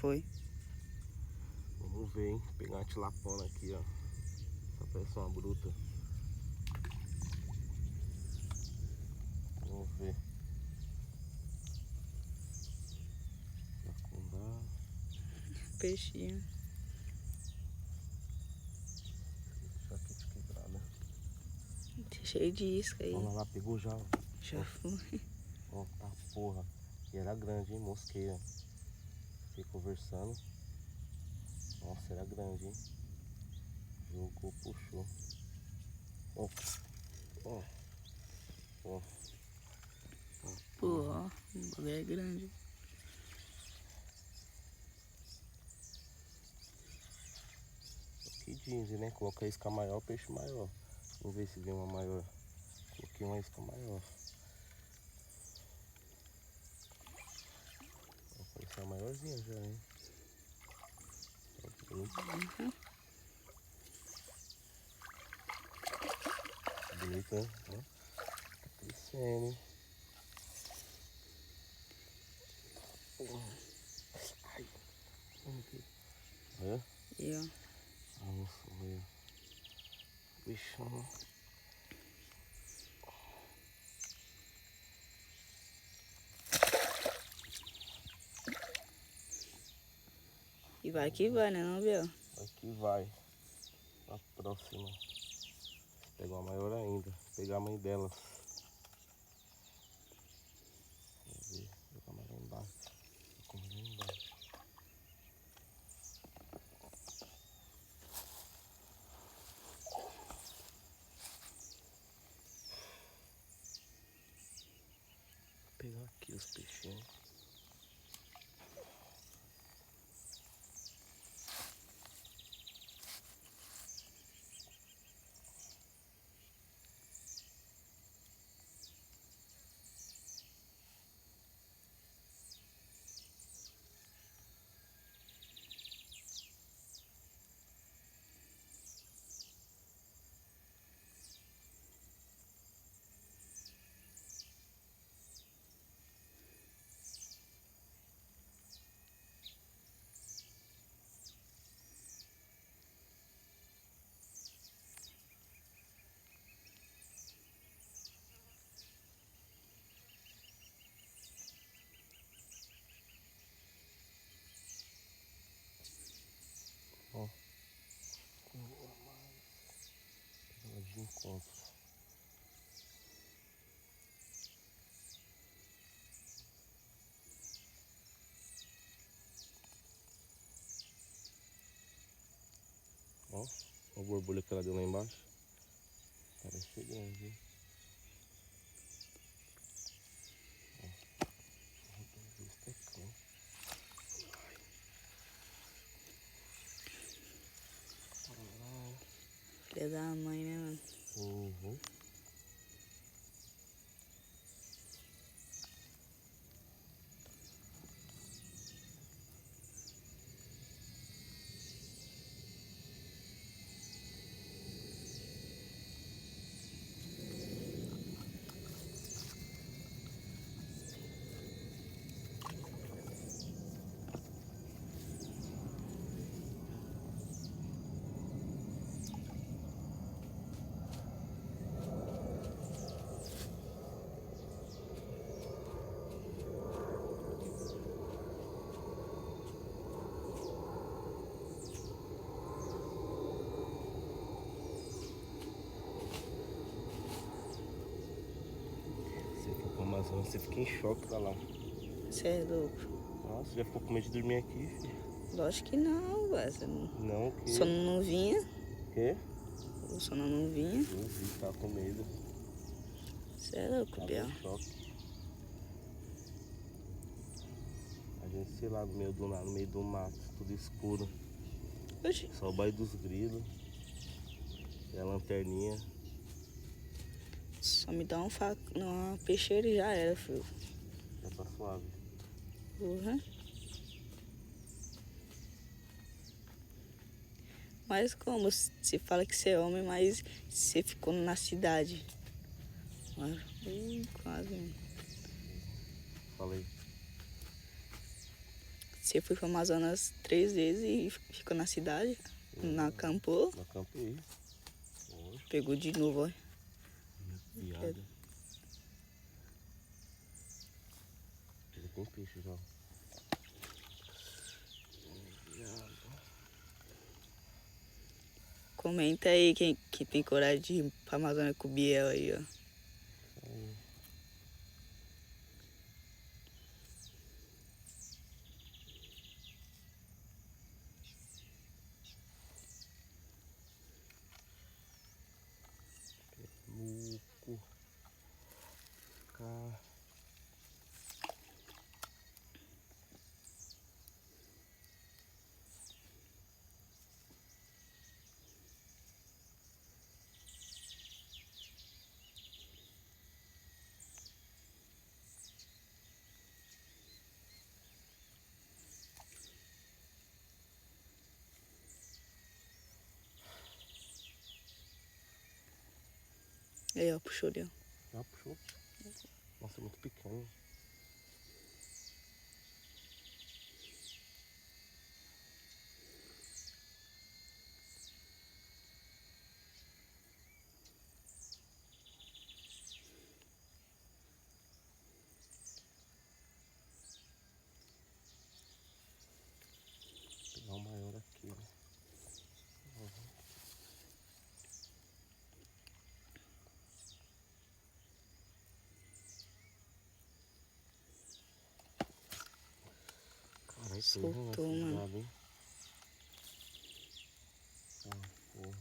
Foi. Vamos ver, hein? Vou pegar uma tilapona aqui, ó. Essa parece uma bruta. Vamos ver. Jacundá. Peixinho. Deixa aqui de quebrada. Cheio de isca aí. Olha lá, pegou já. Ó. Já foi. Ó, tá porra. E era grande, hein? Mosqueia. Fiquei conversando. Nossa, era grande, hein? Jogou, puxou. Ó. Ó. Ó. Pô, ó. O bagulho é grande. Que dizem, né? Coloca a isca maior, peixe maior. Vamos ver se vem uma maior. Coloquei uma isca maior. Vai parecer uma maiorzinha já, hein? Uhum. Bonita, né? Tá crescendo, hein? Ai, vamos aqui. Olha. E ó. Nossa, olha. Bichão. E vai que vai, né, não, Biel? Aqui vai. A próxima. Pegar uma maior ainda. Pegar a mãe delas. Vamos ver. Pegar mais lá embaixo. Vou comer lá embaixo. Vou pegar aqui os peixinhos. Ó. Ela de encontro. Ó, a borbulha que ela deu lá embaixo. Parece ser grande, hein? Ó, dois tecão. Filha da mãe, né, mano? Uhum. Você for pro Amazonas, você fica em choque pra lá. Você é louco? Nossa, já ficou com medo de dormir aqui, filho? Lógico que não, ué. Não, o O quê? sono não vinha. O quê? O sono não vinha. Eu vi, tava com medo. Você é louco, Tava Biel. em choque. A gente, sei lá, no meio do nada, no meio do mato, tudo escuro. Oxi. Só o baile dos grilos. E a lanterninha. Só me dá uma peixeira e já era, filho. Já tá suave. Porra. Mas como? Você fala que você é homem, mas você ficou na cidade. Mas, quase. Falei. Você foi pro Amazonas 3 vezes e ficou na cidade? Não acampou? Não acampei. Foi. Pegou de novo, ó. Viada. Ele tem peixe já. Viado. Comenta aí quem tem coragem de ir pra Amazônia com o Biel aí, ó. Aí. Muco. Cá. Aí, ó, puxou ali, ó. Já puxou. Nossa, é muito pequeno. Vou pegar o maior aqui, ó. Caralho, Soltou, mano. hein? Ah, porra.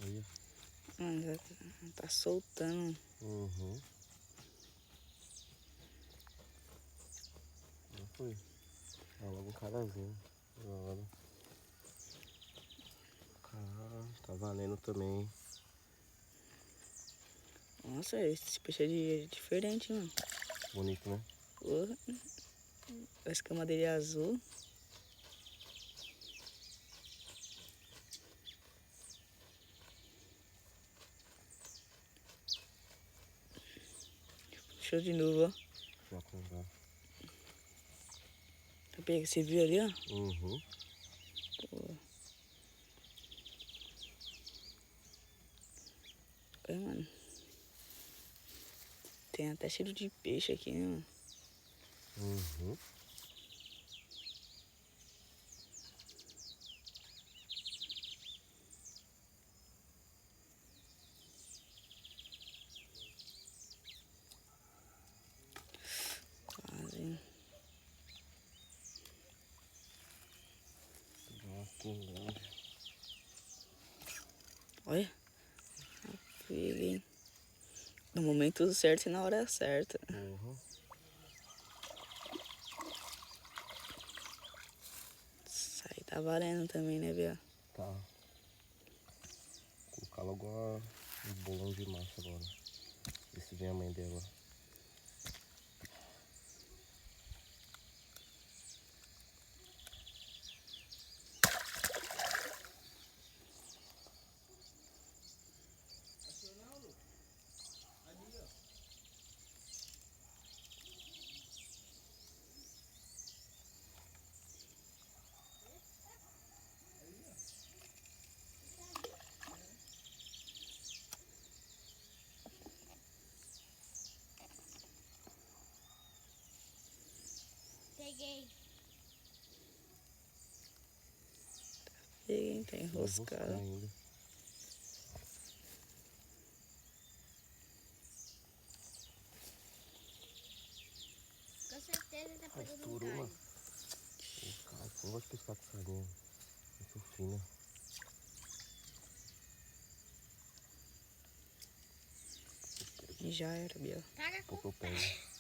Olha. Mano, já tá soltando. Uhum. Já foi. Ah, logo um carazinho. Agora. Caralho, tá valendo também. Nossa, esse peixe é diferente, mano. Bonito, né? Porra. A escama dele é azul. Puxou de novo, ó. Já comprar. Tá pegando, você viu ali, ó? Uhum. Porra. Olha, mano. Tem até cheiro de peixe aqui, né, mano? Uhum. Quase. Nossa, longe. Olha. Peguei. No momento certo e na hora certa. Uhum. Isso aí tá valendo também, né, Bia? Tá. Vou colocar logo um bolão de macho agora. Ver se vem a mãe dela. Peguei. Peguei, tá Vou enroscar enroscado. ainda. Com certeza tá Ah, pegando um estourou, galho. mano. Ô, cara, eu não gosto de pescar com sardinha. Muito fina. E já era, Bia. Caga Pouco com eu pego.